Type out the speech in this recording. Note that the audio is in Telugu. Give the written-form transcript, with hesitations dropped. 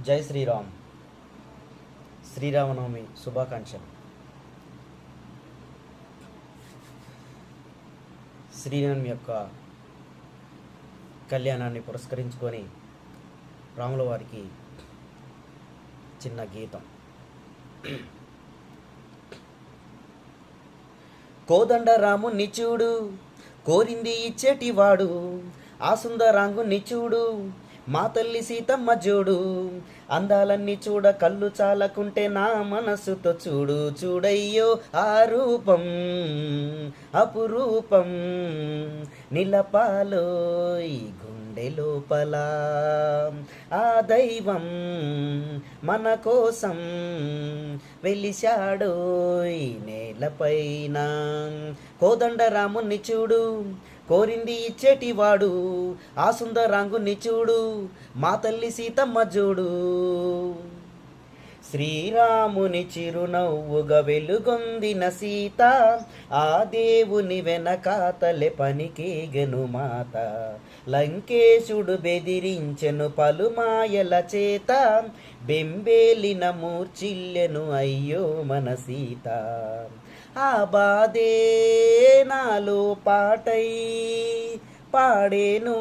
జై శ్రీరామ్. శ్రీరామనవమి శుభాకాంక్షలు. శ్రీరామ్ యొక్క కళ్యాణాన్ని పురస్కరించుకొని రాముల వారికి చిన్న గీతం. కోదండ రాముని చూడు, కోరింది ఇచ్చేటివాడు, ఆ సుందరాంగుని చూడు, మా తల్లి సీతమ్మ జోడు, అందాలన్నీ చూడ కళ్ళు చాలకుంటే నా మనసుతో చూడు, చూడయ్యో ఆ రూపం అపురూపం, నిలపాలోయ్ గుండె లోపల ఆ దైవం మన కోసం వెలిశాడోయ్ నేలపైన. కోదండ రాముని చూడు, కోరింది ఇచ్చేటివాడు, ఆ సుందరాంగుని చూడు, మా తల్లి సీతమ్మ జోడు. శ్రీరాముని చిరునవ్వుగా వెలుగొందిన సీత, ఆ దేవుని వెనకాతలే పనికేగెను మాత. లంకేశుడు బెదిరించెను పలుమాయల చేత, బెంబేలిన మూర్చిల్లెను అయ్యో మన సీత. ఆ బాధే నాలో పాటై పాడేను.